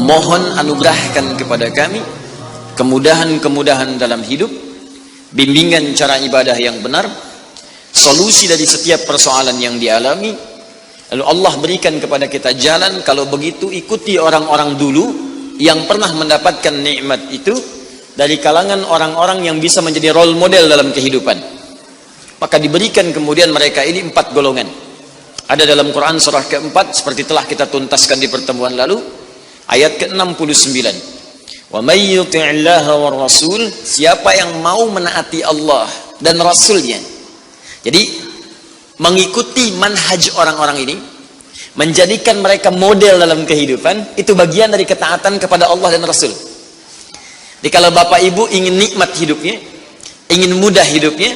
Mohon anugerahkan kepada kami kemudahan-kemudahan dalam hidup, bimbingan cara ibadah yang benar, solusi dari setiap persoalan yang dialami. Lalu Allah berikan kepada kita jalan, kalau begitu ikuti orang-orang dulu yang pernah mendapatkan nikmat itu dari kalangan orang-orang yang bisa menjadi role model dalam kehidupan. Maka diberikan kemudian mereka ini 4 golongan. Ada dalam Quran surah keempat, seperti telah kita tuntaskan di pertemuan lalu, ayat ke-69. Wa may yuti'illaha war rasul, siapa yang mau menaati Allah dan Rasulnya. Jadi mengikuti manhaj orang-orang ini, menjadikan mereka model dalam kehidupan, itu bagian dari ketaatan kepada Allah dan Rasul. Jadi kalau bapak ibu ingin nikmat hidupnya, ingin mudah hidupnya,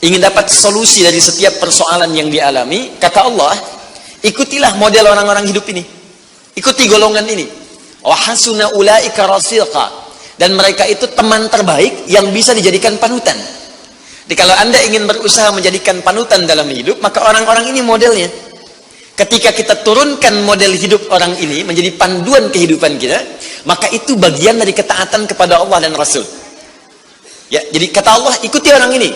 ingin dapat solusi dari setiap persoalan yang dialami, kata Allah, ikutilah model orang-orang hidup ini, ikuti golongan ini. Wa hasuna ulaika rafiqa, dan mereka itu teman terbaik yang bisa dijadikan panutan. Jadi kalau Anda ingin berusaha menjadikan panutan dalam hidup, maka orang-orang ini modelnya. Ketika kita turunkan model hidup orang ini menjadi panduan kehidupan kita, maka itu bagian dari ketaatan kepada Allah dan Rasul. Ya, jadi kata Allah, ikuti orang ini.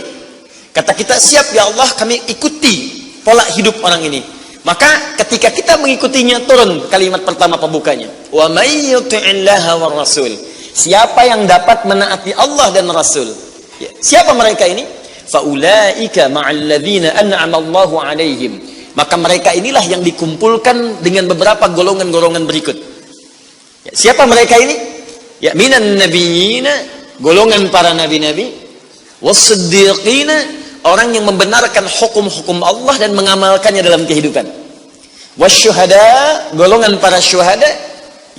Kata kita, siap ya Allah, kami ikuti pola hidup orang ini. Maka ketika kita mengikutinya, turun kalimat pertama pembukanya. Wa may yuti'illaha war rasul. Siapa yang dapat menaati Allah dan Rasul? Ya, siapa mereka ini? Faulaika ma'al ladzina an'ama Allahu 'alaihim. Maka mereka inilah yang dikumpulkan dengan beberapa golongan-golongan berikut. Ya, siapa mereka ini? Ya, minan nabiyina, golongan para nabi-nabi, was-siddiqina, orang yang membenarkan hukum-hukum Allah dan mengamalkannya dalam kehidupan. Wasyuhada, golongan para syuhada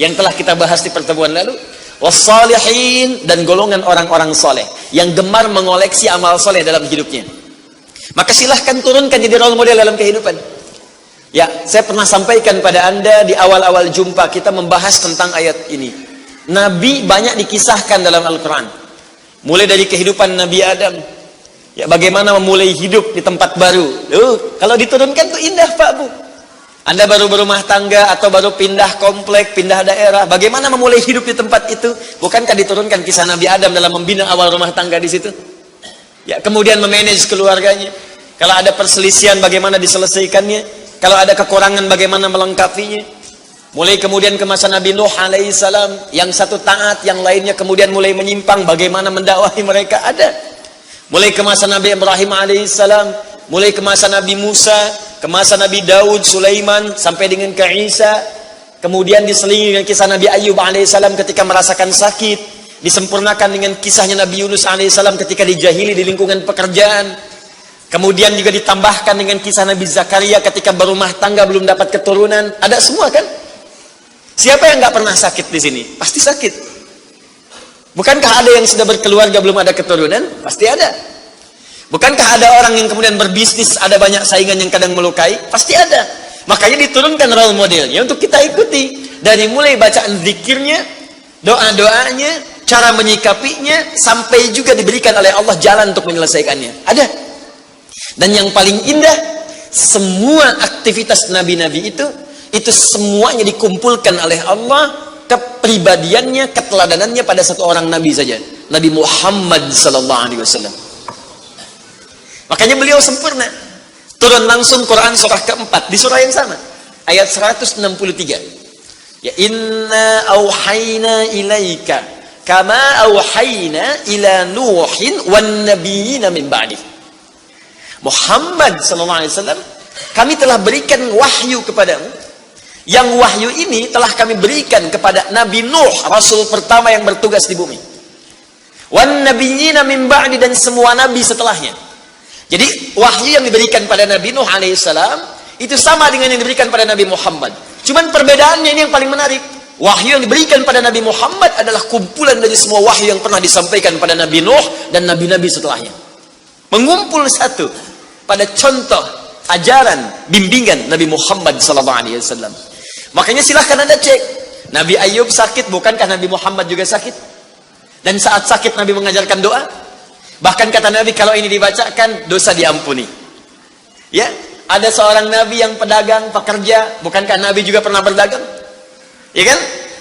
yang telah kita bahas di pertemuan lalu. Wassalihin, dan golongan orang-orang soleh yang gemar mengoleksi amal soleh dalam hidupnya. Maka silahkan turunkan jadi role model dalam kehidupan. Ya, saya pernah sampaikan pada Anda di awal-awal jumpa kita membahas tentang ayat ini. Nabi banyak dikisahkan dalam Al-Quran. Mulai dari kehidupan Nabi Adam. Ya, bagaimana memulai hidup di tempat baru. Kalau diturunkan tuh indah Pak Bu. Anda baru berumah tangga atau baru pindah komplek, pindah daerah. Bagaimana memulai hidup di tempat itu? Bukankah diturunkan kisah Nabi Adam dalam membina awal rumah tangga di situ? Ya, kemudian memanage keluarganya. Kalau ada perselisihan, bagaimana diselesaikannya? Kalau ada kekurangan, bagaimana melengkapinya? Mulai kemudian ke masa Nabi Nuh alaihissalam, yang satu taat, yang lainnya kemudian mulai menyimpang, bagaimana mendakwahi mereka? Ada. Mulai ke masa Nabi Ibrahim alaihissalam, mulai ke masa Nabi Musa, ke masa Nabi Daud, Sulaiman, sampai dengan ke Isa. Kemudian diselingi dengan kisah Nabi Ayub alaihissalam ketika merasakan sakit. Disempurnakan dengan kisahnya Nabi Yunus alaihissalam ketika dijahili di lingkungan pekerjaan. Kemudian juga ditambahkan dengan kisah Nabi Zakaria ketika berumah tangga belum dapat keturunan. Ada semua kan? Siapa yang nggak pernah sakit di sini? Pasti sakit. Bukankah ada yang sudah berkeluarga belum ada keturunan? Pasti ada. Bukankah ada orang yang kemudian berbisnis ada banyak saingan yang kadang melukai? Pasti ada. Makanya diturunkan role modelnya untuk kita ikuti. Dari mulai bacaan zikirnya, doa-doanya, cara menyikapinya, sampai juga diberikan oleh Allah jalan untuk menyelesaikannya. Ada. Dan yang paling indah, semua aktivitas nabi-nabi itu semuanya dikumpulkan oleh Allah, kepribadiannya, keteladanannya pada satu orang nabi saja, Nabi Muhammad sallallahu alaihi wasallam. Makanya beliau sempurna. Turun langsung Quran surah keempat di surah yang sama, ayat 163. Ya, inna auhayna ilaika kama auhayna ila Nuhin wan nabiyina min ba'di. Muhammad sallallahu alaihi wasallam, kami telah berikan wahyu kepadamu. Yang wahyu ini telah kami berikan kepada Nabi Nuh, rasul pertama yang bertugas di bumi. Wan nabiyina min ba'di, dan semua nabi setelahnya. Jadi wahyu yang diberikan pada Nabi Nuh alaihissalam itu sama dengan yang diberikan pada Nabi Muhammad. Cuman perbedaannya ini yang paling menarik. Wahyu yang diberikan pada Nabi Muhammad adalah kumpulan dari semua wahyu yang pernah disampaikan pada Nabi Nuh dan nabi-nabi setelahnya. Mengumpul satu pada contoh ajaran bimbingan Nabi Muhammad SAW. Makanya silahkan Anda cek. Nabi Ayub sakit, bukankah Nabi Muhammad juga sakit? Dan saat sakit Nabi mengajarkan doa. Bahkan kata Nabi, kalau ini dibacakan dosa diampuni. Ya, ada seorang Nabi yang pedagang, pekerja, bukankah Nabi juga pernah berdagang? Ya kan?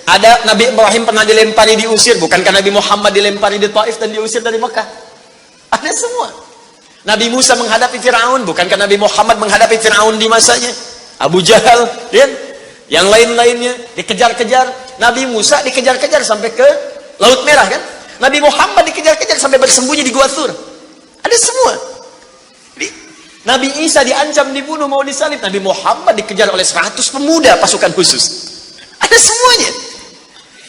Ada Nabi Ibrahim pernah dilempari, diusir. Bukankah Nabi Muhammad dilempari di Taif dan diusir dari Mekah? Ada semua. Nabi Musa menghadapi Fir'aun. Bukankah Nabi Muhammad menghadapi Fir'aun di masanya? Abu Jahal, ya? Yang lain-lainnya dikejar-kejar. Nabi Musa dikejar-kejar sampai ke Laut Merah, kan? Nabi Muhammad dikejar-kejar sampai bersembunyi di Gua Thur. Ada semua. Nabi Isa diancam dibunuh, mau disalib. Nabi Muhammad dikejar oleh 100 pemuda pasukan khusus. Ada semuanya.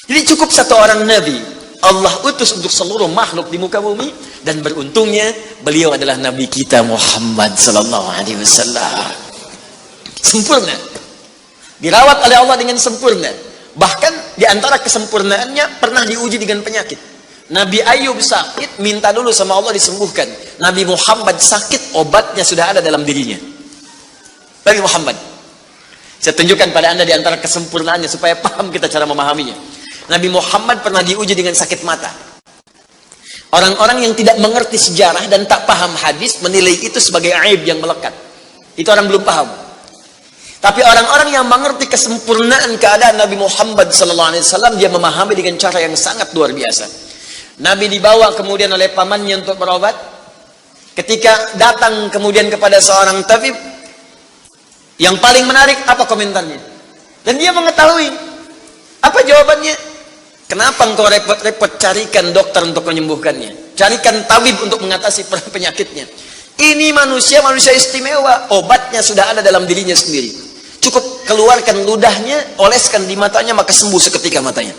Jadi cukup satu orang Nabi Allah utus untuk seluruh makhluk di muka bumi, dan beruntungnya beliau adalah Nabi kita Muhammad sallallahu alaihi wasallam. Sempurna, dirawat oleh Allah dengan sempurna. Bahkan di antara kesempurnaannya pernah diuji dengan penyakit. Nabi Ayub sakit, minta dulu sama Allah disembuhkan. Nabi Muhammad sakit, obatnya sudah ada dalam dirinya. Nabi Muhammad. Saya tunjukkan pada Anda di antara kesempurnaannya supaya paham kita cara memahaminya. Nabi Muhammad pernah diuji dengan sakit mata. Orang-orang yang tidak mengerti sejarah dan tak paham hadis menilai itu sebagai aib yang melekat. Itu orang belum paham. Tapi orang-orang yang mengerti kesempurnaan keadaan Nabi Muhammad SAW, dia memahami dengan cara yang sangat luar biasa. Nabi dibawa kemudian oleh pamannya untuk berobat. Ketika datang kemudian kepada seorang tabib, yang paling menarik apa komentarnya? Dan dia mengetahui. Apa jawabannya? Kenapa engkau repot-repot carikan dokter untuk menyembuhkannya? Carikan tabib untuk mengatasi penyakitnya. Ini manusia istimewa. Obatnya sudah ada dalam dirinya sendiri. Cukup keluarkan ludahnya, oleskan di matanya, maka sembuh seketika matanya.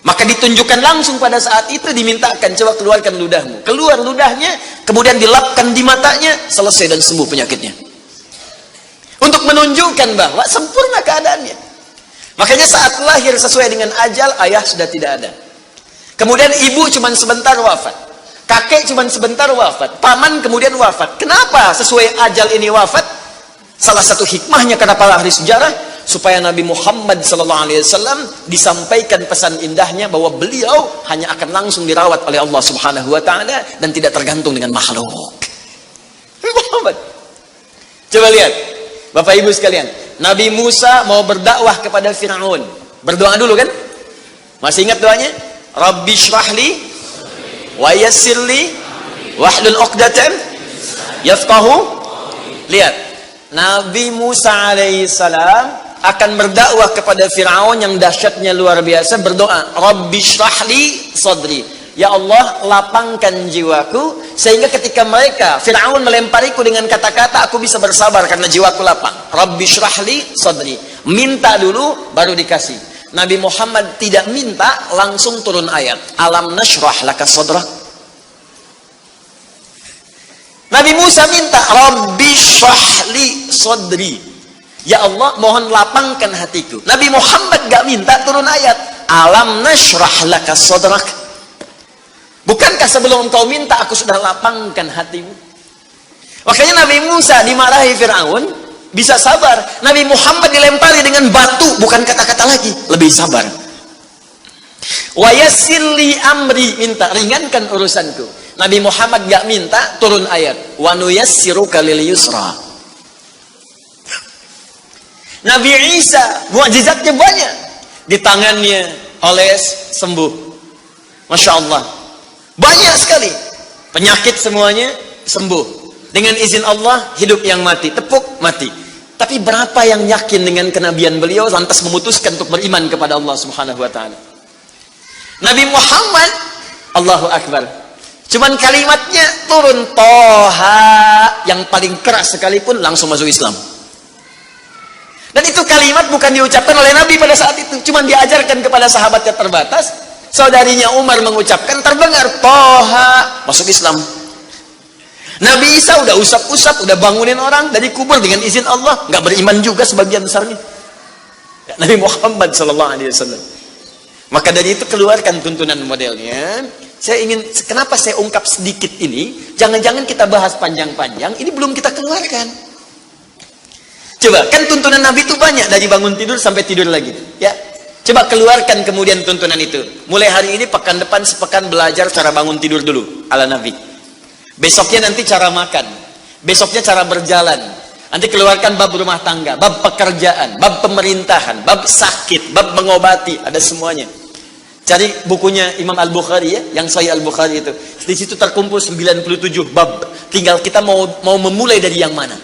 Maka ditunjukkan langsung pada saat itu, dimintakan, coba keluarkan ludahmu. Keluar ludahnya, kemudian dilapkan di matanya, selesai dan sembuh penyakitnya. Untuk menunjukkan bahwa sempurna keadaannya. Makanya saat lahir sesuai dengan ajal, ayah sudah tidak ada. Kemudian ibu cuma sebentar wafat. Kakek cuma sebentar wafat. Paman kemudian wafat. Kenapa sesuai ajal ini wafat? Salah satu hikmahnya kenapa ahli sejarah, supaya Nabi Muhammad SAW disampaikan pesan indahnya bahwa beliau hanya akan langsung dirawat oleh Allah Subhanahu wa taala dan tidak tergantung dengan makhluk. Muhammad. Coba lihat, Bapak Ibu sekalian, Nabi Musa mau berdakwah kepada Fir'aun. Berdoa dulu kan? Masih ingat doanya? Rabbi syrahli wa yassirli wahlul 'uqdatam yafqahu. Lihat, Nabi Musa alaihissalam akan berdakwah kepada Fir'aun yang dahsyatnya luar biasa, berdoa, Rabbi syrahli sadri. Ya Allah, lapangkan jiwaku, sehingga ketika Fir'aun melempariku dengan kata-kata, aku bisa bersabar karena jiwaku lapang. Rabbi syrahli sadri. Minta dulu, baru dikasih. Nabi Muhammad tidak minta, langsung turun ayat. Alam nashrah laka sadrak. Nabi Musa minta, Rabbi syrahli sadri. Ya Allah, mohon lapangkan hatiku. Nabi Muhammad gak minta, turun ayat. Alam nashrah laka sadrak. Bukankah sebelum engkau minta, aku sudah lapangkan hatimu? Makanya Nabi Musa dimarahi Fir'aun, bisa sabar. Nabi Muhammad dilempari dengan batu, bukan kata-kata lagi, lebih sabar. Wa yassirli amri, minta ringankan urusanku. Nabi Muhammad gak minta, turun ayat. Wa nuyassiruka lil yusra. Nabi Isa, mukjizatnya banyak. Di tangannya, oles, sembuh. Masya Allah. Banyak sekali. Penyakit semuanya sembuh. Dengan izin Allah, hidup yang mati. Tepuk, mati. Tapi berapa yang yakin dengan kenabian beliau, lantas memutuskan untuk beriman kepada Allah Subhanahu wa ta'ala? Nabi Muhammad, Allahu Akbar. Cuman kalimatnya turun, Toha, yang paling keras sekalipun langsung masuk Islam. Dan itu kalimat bukan diucapkan oleh Nabi pada saat itu, cuman diajarkan kepada sahabatnya terbatas. Saudarinya Umar mengucapkan, terdengar Toha, masuk Islam. Nabi Isa udah usap-usap, udah bangunin orang dari kubur dengan izin Allah, nggak beriman juga sebagian besarnya. Nabi Muhammad SAW. Maka dari itu keluarkan tuntunan modelnya. Saya ingin, kenapa saya ungkap sedikit ini? Jangan-jangan kita bahas panjang-panjang, ini belum kita keluarkan. Coba, kan tuntunan Nabi itu banyak, dari bangun tidur sampai tidur lagi, ya. Coba keluarkan kemudian tuntunan itu. Mulai hari ini, pekan depan sepekan belajar cara bangun tidur dulu ala Nabi. Besoknya nanti cara makan. Besoknya cara berjalan. Nanti keluarkan bab rumah tangga, bab pekerjaan, bab pemerintahan, bab sakit, bab mengobati, ada semuanya. Cari bukunya Imam Al-Bukhari ya, yang Sahih Al-Bukhari itu. Di situ terkumpul 97 bab. Tinggal kita mau memulai dari yang mana.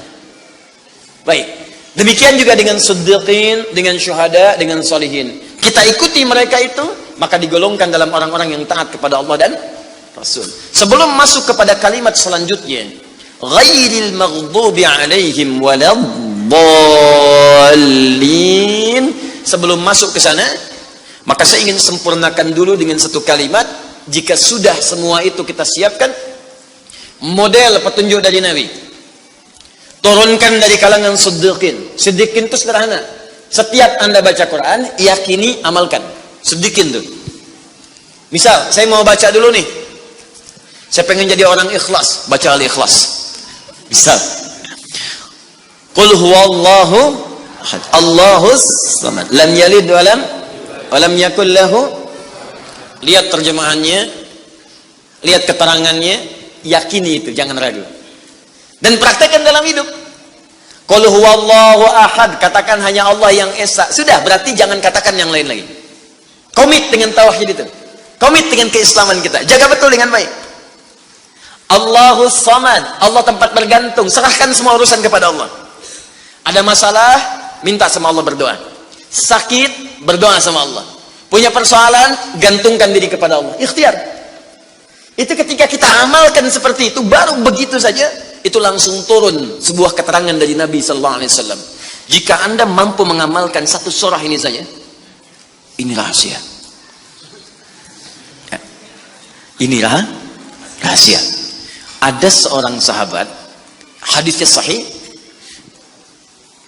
Baik. Demikian juga dengan siddiqin, dengan syuhada, dengan solihin. Kita ikuti mereka itu, maka digolongkan dalam orang-orang yang taat kepada Allah dan Rasul. Sebelum masuk kepada kalimat selanjutnya, ghairil maghdubi alaihim waladdallin. Sebelum masuk ke sana, maka saya ingin sempurnakan dulu dengan satu kalimat. Jika sudah semua itu kita siapkan, model petunjuk dari Nabi, turunkan dari kalangan siddiqin. Siddiqin itu sederhana. Setiap Anda baca Quran, yakini, amalkan. Siddiqin tuh. Misal, saya mau baca dulu nih. Saya pengen jadi orang ikhlas, baca Al-Ikhlas. Misal, Qul huwallahu ahad, Allahus samad, lam yalid walam yakul lahu. Lihat terjemahannya, lihat keterangannya, yakini itu, jangan ragu. Dan praktekkan dalam hidup. Qul huwallahu ahad, katakan hanya Allah yang esa. Sudah, berarti jangan katakan yang lain lagi. Komit dengan tauhid itu. Komit dengan keislaman kita. Jaga betul dengan baik. Allahus samad, Allah tempat bergantung. Serahkan semua urusan kepada Allah. Ada masalah, minta sama Allah, berdoa. Sakit, berdoa sama Allah. Punya persoalan, gantungkan diri kepada Allah. Ikhtiar. Itu ketika kita amalkan seperti itu, baru begitu saja, itu langsung turun sebuah keterangan dari Nabi Sallallahu Alaihi Wasallam. Jika Anda mampu mengamalkan satu surah ini saja, ini rahasia. Ini rahasia. Ada seorang sahabat, hadisnya sahih,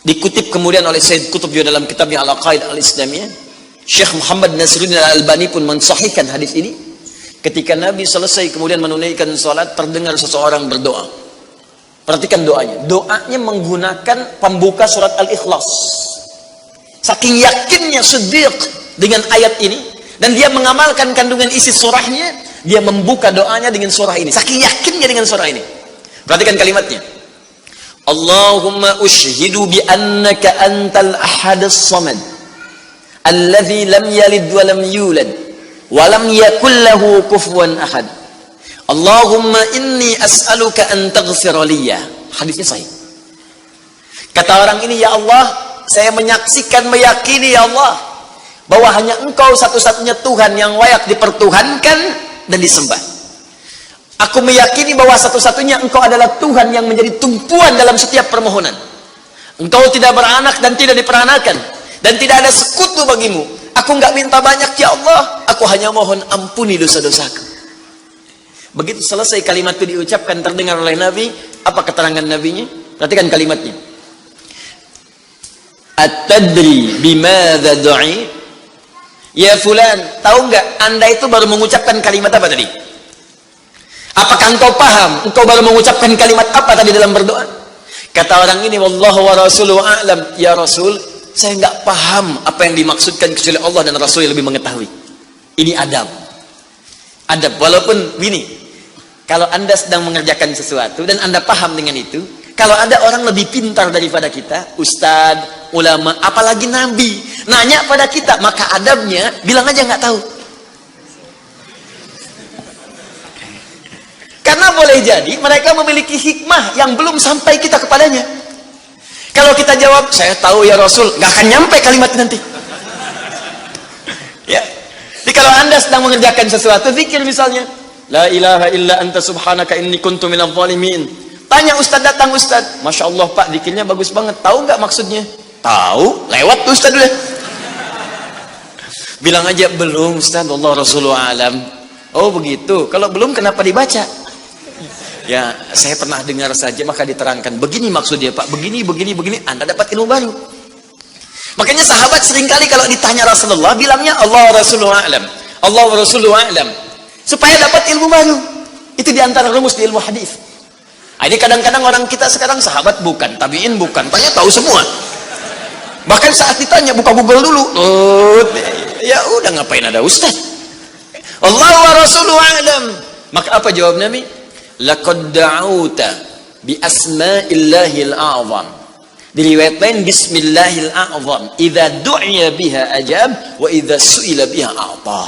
dikutip kemudian oleh Sayyid Qutb dalam kitabnya Al-Aqaid Al-Islamiyah. Syekh Muhammad Nasruddin Al-Albani pun mensahihkan hadis ini. Ketika Nabi selesai kemudian menunaikan salat, terdengar seseorang berdoa. Perhatikan doanya. Doanya menggunakan pembuka surat Al-Ikhlas. Saking yakinnya Siddiq dengan ayat ini, dan dia mengamalkan kandungan isi surahnya, dia membuka doanya dengan surah ini. Saking yakinnya dengan surah ini. Perhatikan kalimatnya. Allahumma ushhidu bi annaka antal ahadus samad, alladzi lam yalid wa lam yulad wa lam yakul lahu kufuwan ahad. Allahumma inni as'aluka an taghfira liya. Hadisnya sahih. Kata orang ini, ya Allah, saya menyaksikan, meyakini ya Allah, bahwa hanya Engkau satu-satunya Tuhan yang layak dipertuhankan dan disembah. Aku meyakini bahwa satu-satunya Engkau adalah Tuhan yang menjadi tumpuan dalam setiap permohonan. Engkau tidak beranak dan tidak diperanakan, dan tidak ada sekutu bagimu. Aku nggak minta banyak ya Allah, aku hanya mohon ampuni dosa-dosaku. Begitu selesai kalimat itu diucapkan, terdengar oleh Nabi. Apa keterangan Nabinya? Perhatikan kalimatnya. At-tadri bimadza du'i? Ya fulan, tahu nggak Anda itu baru mengucapkan kalimat apa tadi? Apakah engkau paham? Engkau baru mengucapkan kalimat apa tadi dalam berdoa? Kata orang ini, wallahu wa rasuluhu a'lam. Ya Rasul, saya nggak paham apa yang dimaksudkan kecuali Allah dan Rasul yang lebih mengetahui. Ini adab. Adab, walaupun gini, kalau Anda sedang mengerjakan sesuatu dan Anda paham dengan itu, kalau ada orang lebih pintar daripada kita, ustadz, ulama, apalagi nabi, nanya pada kita, maka adabnya bilang aja nggak tahu. Karena boleh jadi mereka memiliki hikmah yang belum sampai kita kepadanya. Kalau kita jawab, saya tahu ya Rasul, nggak akan nyampe kalimat nanti. Ya. Jadi kalau Anda sedang mengerjakan sesuatu, zikir misalnya, la ilaha illa anta subhanaka inni kuntu minadh dhalimin. Tanya ustaz, datang ustaz, masya Allah pak, zikirnya bagus banget. Tahu nggak maksudnya? Tahu, lewat tuh ustaz dulu. Bilang aja belum ustaz, Allah Rasulullah alam. Oh begitu. Kalau belum kenapa dibaca? Ya saya pernah dengar saja, maka diterangkan. Begini maksudnya pak, begini. Anda dapat ilmu baru. Makanya sahabat seringkali kalau ditanya Rasulullah, bilangnya Allah Rasulullah alam, Allah Rasulullah alam, supaya dapat ilmu baru. Itu diantara rumus di ilmu hadis. Ini kadang-kadang orang kita sekarang sahabat bukan, tabiin bukan, tanya tahu semua. Bahkan saat ditanya buka Google dulu. Ya udah, ngapain ada ustaz? Allah wa Rasulullah alam. Maka apa jawab Nabi? Laqad da'uta bi asma'illahil a'zam Di riwayat lain, Bismillahil a'zam, idza du'iya biha ajab, wa idza su'ila biha a'ta.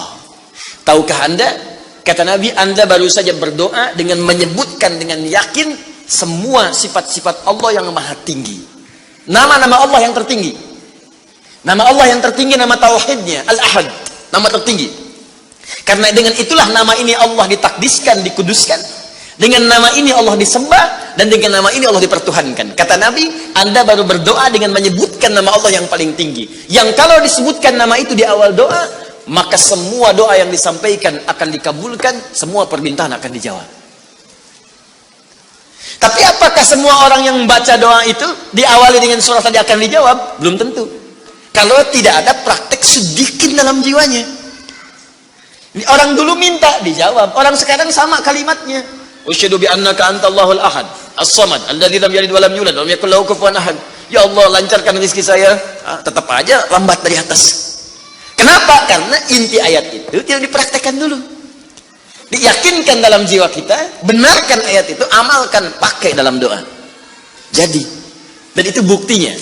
Tahukah Anda, kata Nabi, Anda baru saja berdoa dengan menyebutkan dengan yakin semua sifat-sifat Allah yang maha tinggi. Nama-nama Allah yang tertinggi. Nama Allah yang tertinggi, nama tauhidnya, Al-Ahad, nama tertinggi. Karena dengan itulah nama ini Allah ditakdiskan, dikuduskan. Dengan nama ini Allah disembah, dan dengan nama ini Allah dipertuhankan. Kata Nabi, Anda baru berdoa dengan menyebutkan nama Allah yang paling tinggi. Yang kalau disebutkan nama itu di awal doa, maka semua doa yang disampaikan akan dikabulkan, semua permintaan akan dijawab. Tapi apakah semua orang yang membaca doa itu diawali dengan surah tadi akan dijawab? Belum tentu. Kalau tidak ada praktek sedikit dalam jiwanya. Orang dulu minta dijawab, orang sekarang sama kalimatnya. Usyhadu bi annaka antallahul ahad, as-samad, alladzi lam yalid wa lam yulad wa lam yakul lahu kufuwan ahad. Ya Allah, lancarkan rezeki saya. Tetap aja lambat dari atas. Kenapa? Karena inti ayat itu tidak dipraktekkan dulu. Diyakinkan dalam jiwa kita, benarkan ayat itu, amalkan, pakai dalam doa. Jadi, dan itu buktinya.